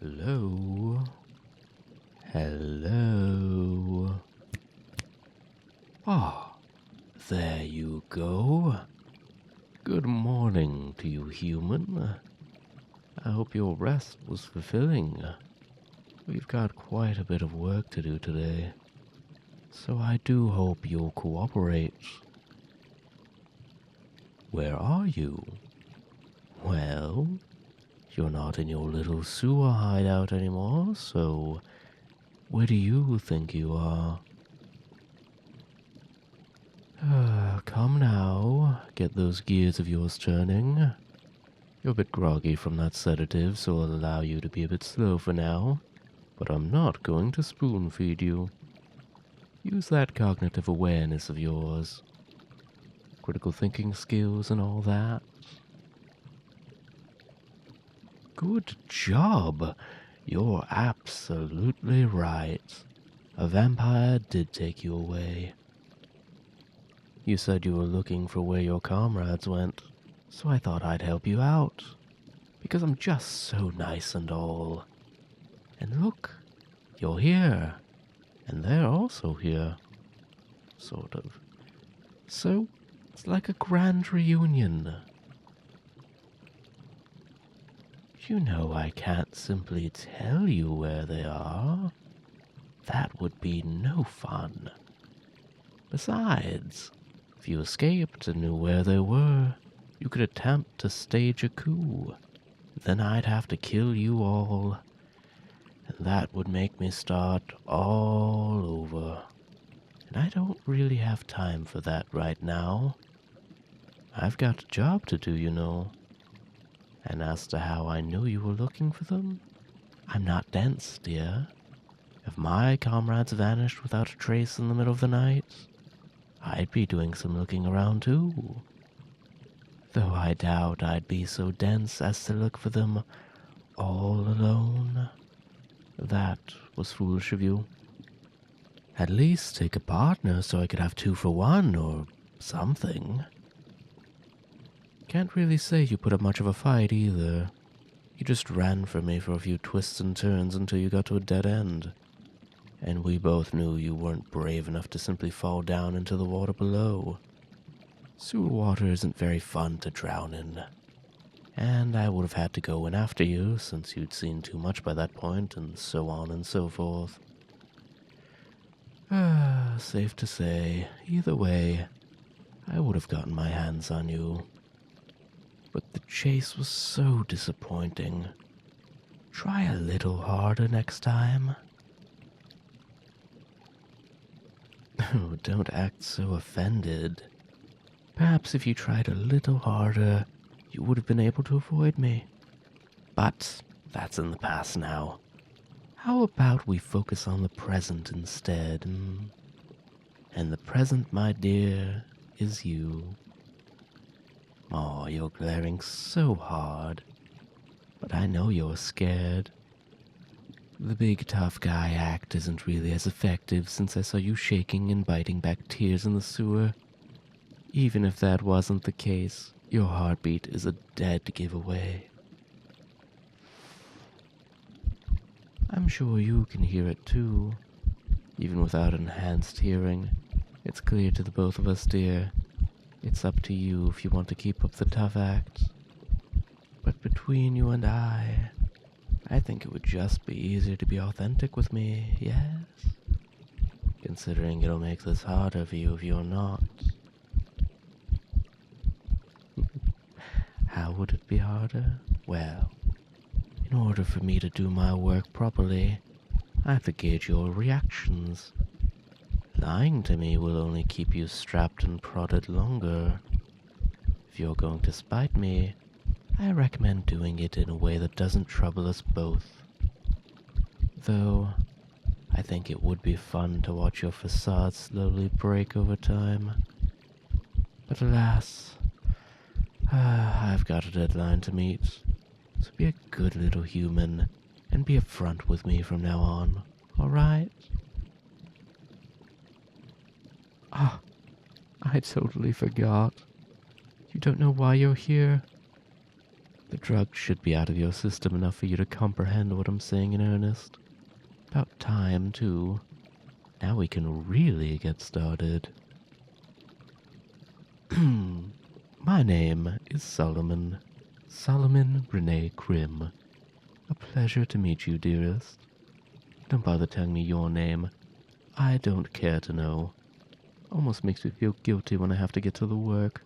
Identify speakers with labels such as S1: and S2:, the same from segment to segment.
S1: Hello? Hello? Ah, there you go. Good morning to you, human. I hope your rest was fulfilling. We've got quite a bit of work to do today, so I do hope you'll cooperate. Where are you? Well, you're not in your little sewer hideout anymore, so where do you think you are? Come now, get those gears of yours turning. You're a bit groggy from that sedative, so I'll allow you to be a bit slow for now, but I'm not going to spoon feed you. Use that cognitive awareness of yours. Critical thinking skills and all that. Good job. You're absolutely right. A vampire did take you away. You said you were looking for where your comrades went, so I thought I'd help you out. Because I'm just so nice and all. And look, you're here. And they're also here. Sort of. So, it's like a grand reunion. You know I can't simply tell you where they are. That would be no fun. Besides, if you escaped and knew where they were, you could attempt to stage a coup. Then I'd have to kill you all. And that would make me start all over. And I don't really have time for that right now. I've got a job to do, you know. And as to how I knew you were looking for them, I'm not dense, dear. If my comrades vanished without a trace in the middle of the night, I'd be doing some looking around too. Though I doubt I'd be so dense as to look for them all alone. That was foolish of you. At least take a partner so I could have 2 for 1 or something. Can't really say you put up much of a fight either. You just ran from me for a few twists and turns until you got to a dead end. And we both knew you weren't brave enough to simply fall down into the water below. Sewer water isn't very fun to drown in. And I would have had to go in after you since you'd seen too much by that point, and so on and so forth. Safe to say, either way, I would have gotten my hands on you. But the chase was so disappointing. Try a little harder next time. Oh, don't act so offended. Perhaps if you tried a little harder, you would have been able to avoid me. But that's in the past now. How about we focus on the present instead? And the present, my dear, is you. Oh, you're glaring so hard. But I know you're scared. The big tough guy act isn't really as effective since I saw you shaking and biting back tears in the sewer. Even if that wasn't the case, your heartbeat is a dead giveaway. I'm sure you can hear it too. Even without enhanced hearing, it's clear to the both of us, dear. It's up to you if you want to keep up the tough act. But between you and I think it would just be easier to be authentic with me, yes? Considering it'll make this harder for you if you're not. How would it be harder? Well, in order for me to do my work properly, I have to gauge your reactions. Lying to me will only keep you strapped and prodded longer. If you're going to spite me, I recommend doing it in a way that doesn't trouble us both. Though, I think it would be fun to watch your facade slowly break over time. But alas, I've got a deadline to meet. So be a good little human and be upfront with me from now on, alright? Ah, I totally forgot. You don't know why you're here? The drug should be out of your system enough for you to comprehend what I'm saying in earnest. About time, too. Now we can really get started. My name is Solomon. Solomon Renee Krim. A pleasure to meet you, dearest. Don't bother telling me your name. I don't care to know. Almost makes me feel guilty when I have to get to the work.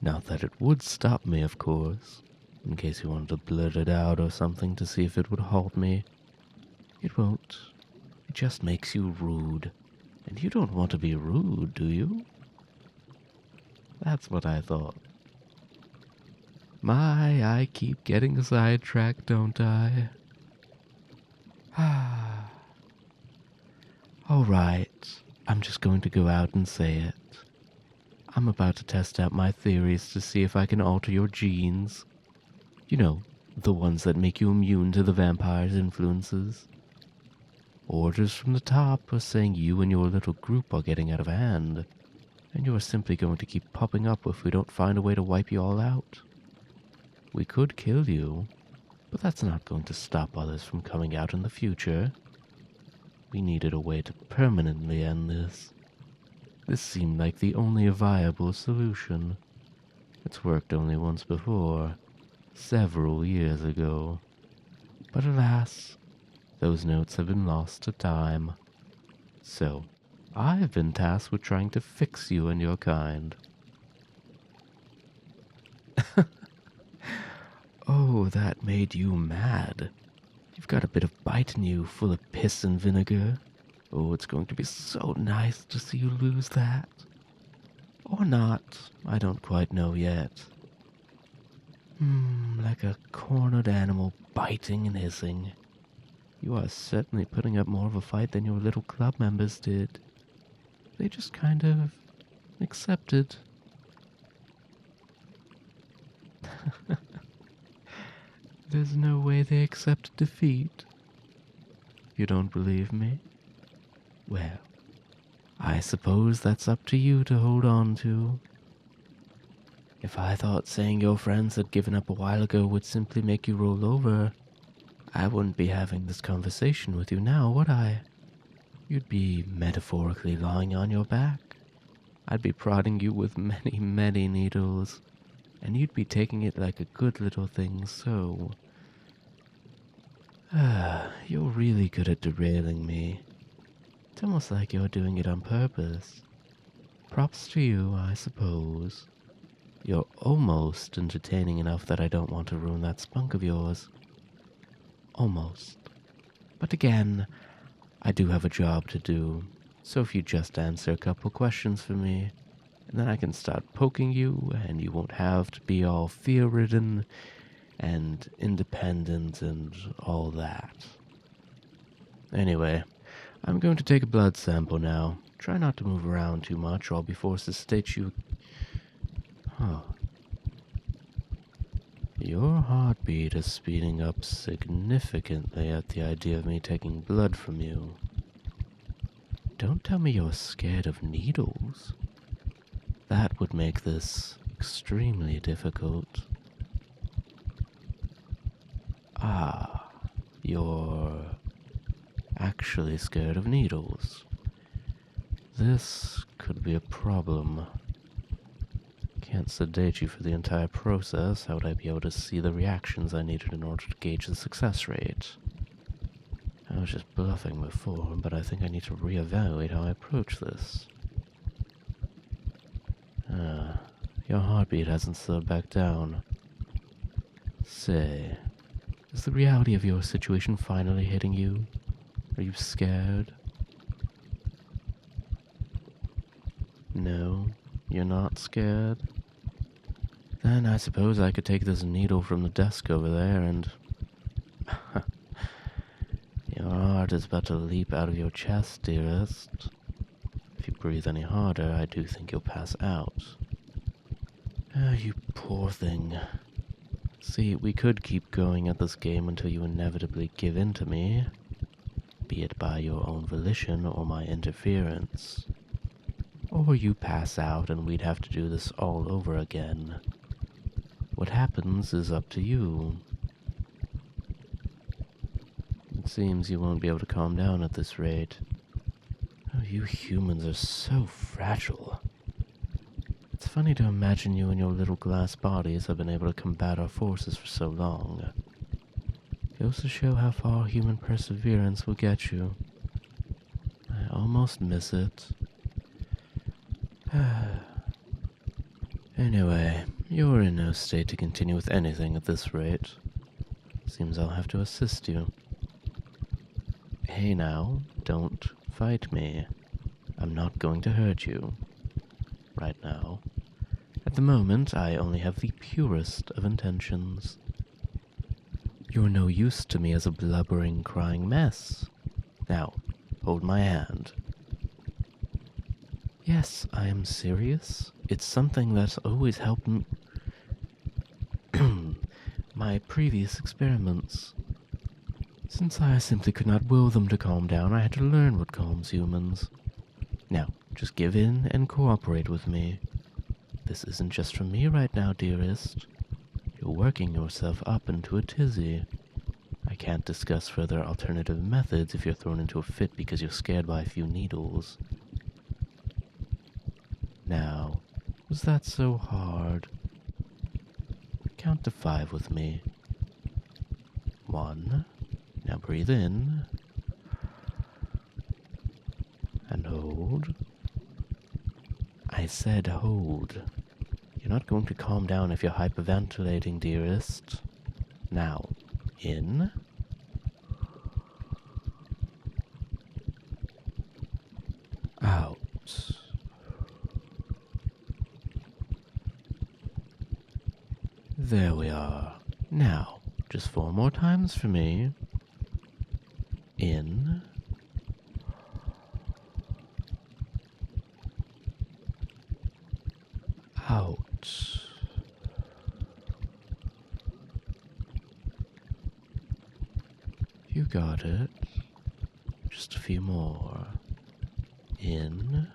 S1: Not that it would stop me, of course. In case you wanted to blurt it out or something to see if it would halt me. It won't. It just makes you rude. And you don't want to be rude, do you? That's what I thought. My, I keep getting sidetracked, don't I? Alright, I'm just going to go out and say it. I'm about to test out my theories to see if I can alter your genes. You know, the ones that make you immune to the vampire's influences. Orders from the top are saying you and your little group are getting out of hand, and you're simply going to keep popping up if we don't find a way to wipe you all out. We could kill you, but that's not going to stop others from coming out in the future. We needed a way to permanently end this. This seemed like the only viable solution. It's worked only once before, several years ago. But alas, those notes have been lost to time. So, I've been tasked with trying to fix you and your kind. Oh, that made you mad. You've got a bit of bite in you, full of piss and vinegar. Oh, it's going to be so nice to see you lose that. Or not, I don't quite know yet. Like a cornered animal biting and hissing. You are certainly putting up more of a fight than your little club members did. They just kind of accepted. There's no way they accept defeat. You don't believe me? Well, I suppose that's up to you to hold on to. If I thought saying your friends had given up a while ago would simply make you roll over, I wouldn't be having this conversation with you now, would I? You'd be metaphorically lying on your back. I'd be prodding you with many, many needles, and you'd be taking it like a good little thing, so... You're really good at derailing me. It's almost like you're doing it on purpose. Props to you, I suppose. You're almost entertaining enough that I don't want to ruin that spunk of yours. Almost. But again, I do have a job to do, so if you just answer a couple questions for me, and then I can start poking you, and you won't have to be all fear-ridden and independent and all that. Anyway, I'm going to take a blood sample now. Try not to move around too much or I'll be forced to state you... Your heartbeat is speeding up significantly at the idea of me taking blood from you. Don't tell me you're scared of needles. That would make this extremely difficult. You're actually scared of needles. This could be a problem. Can't sedate you for the entire process. How would I be able to see the reactions I needed in order to gauge the success rate? I was just bluffing before, but I think I need to reevaluate how I approach this. Your heartbeat hasn't slowed back down. Say, is the reality of your situation finally hitting you? Are you scared? No, you're not scared? Then I suppose I could take this needle from the desk over there and... Your heart is about to leap out of your chest, dearest. If you breathe any harder, I do think you'll pass out. Oh, you poor thing. See, we could keep going at this game until you inevitably give in to me, be it by your own volition or my interference. Or you pass out and we'd have to do this all over again. What happens is up to you. It seems you won't be able to calm down at this rate. Oh, you humans are so fragile. It's funny to imagine you and your little glass bodies have been able to combat our forces for so long. Goes to show how far human perseverance will get you. I almost miss it. Anyway, you're in no state to continue with anything at this rate. Seems I'll have to assist you. Hey now, don't fight me. I'm not going to hurt you. Right now. At the moment, I only have the purest of intentions. You're no use to me as a blubbering, crying mess. Now, hold my hand. Yes, I am serious. It's something that's always helped my previous experiments. Since I simply could not will them to calm down, I had to learn what calms humans. Now, just give in and cooperate with me. This isn't just for me right now, dearest. You're working yourself up into a tizzy. I can't discuss further alternative methods if you're thrown into a fit because you're scared by a few needles. Now, was that so hard? Count to 5 with me. 1. Now breathe in. And hold. I said hold. You're not going to calm down if you're hyperventilating, dearest. Now, in. Out. There we are. Now, just 4 more times for me. In. Out. You got it. Just a few more. In.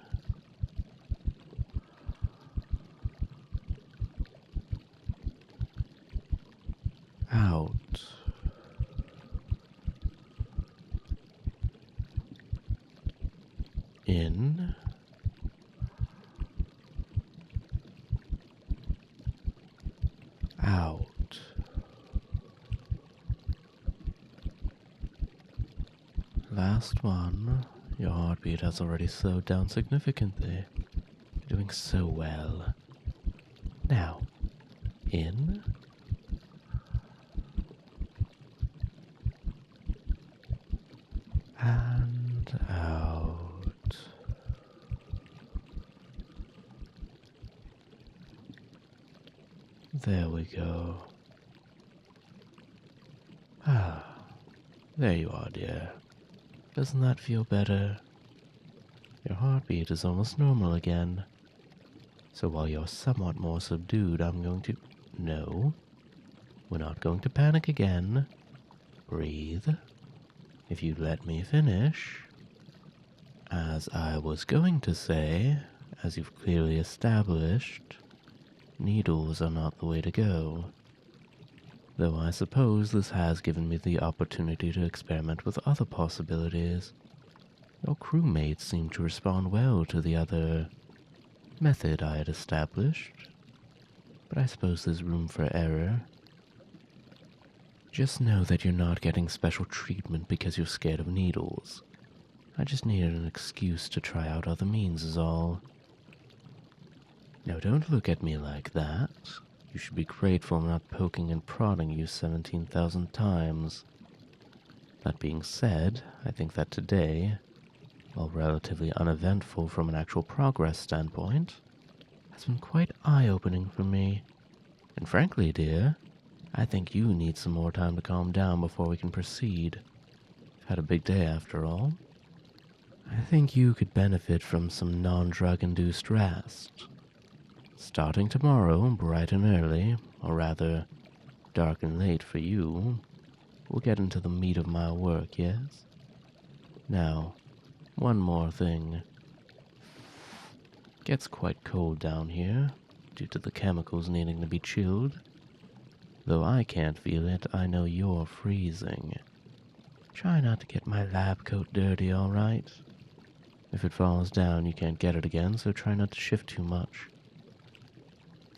S1: Out. In. Out. Last one. Your heartbeat has already slowed down significantly. You're doing so well. Now, in. And out. There we go. Ah, there you are, dear. Doesn't that feel better? Your heartbeat is almost normal again. So while you're somewhat more subdued, I'm going to... No. We're not going to panic again. Breathe. If you'd let me finish. As I was going to say, as you've clearly established, needles are not the way to go. Though I suppose this has given me the opportunity to experiment with other possibilities. Your crewmates seem to respond well to the other method I had established, but I suppose there's room for error. Just know that you're not getting special treatment because you're scared of needles. I just needed an excuse to try out other means is all. Now don't look at me like that. You should be grateful I'm not poking and prodding you 17,000 times. That being said, I think that today, while relatively uneventful from an actual progress standpoint, has been quite eye-opening for me. And frankly, dear, I think you need some more time to calm down before we can proceed. You've had a big day after all. I think you could benefit from some non-drug induced rest. Starting tomorrow, bright and early, or rather, dark and late for you, we'll get into the meat of my work, yes? Now, one more thing. Gets quite cold down here, due to the chemicals needing to be chilled. Though I can't feel it, I know you're freezing. Try not to get my lab coat dirty, alright? If it falls down, you can't get it again, so try not to shift too much.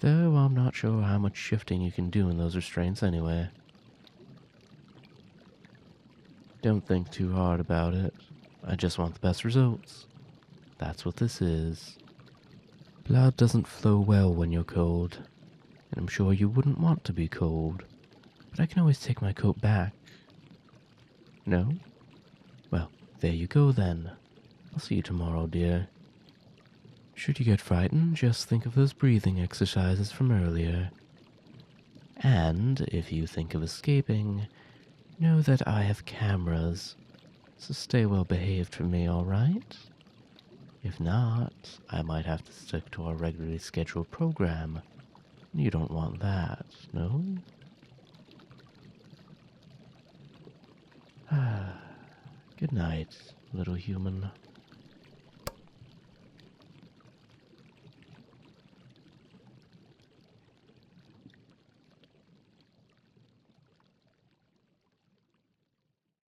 S1: Though I'm not sure how much shifting you can do in those restraints anyway. Don't think too hard about it. I just want the best results. That's what this is. Blood doesn't flow well when you're cold, and I'm sure you wouldn't want to be cold. But I can always take my coat back. No? Well, there you go then. I'll see you tomorrow, dear. Should you get frightened, just think of those breathing exercises from earlier. And if you think of escaping, know that I have cameras, so stay well behaved for me, alright? If not, I might have to stick to our regularly scheduled program. You don't want that, no? Good night, little human.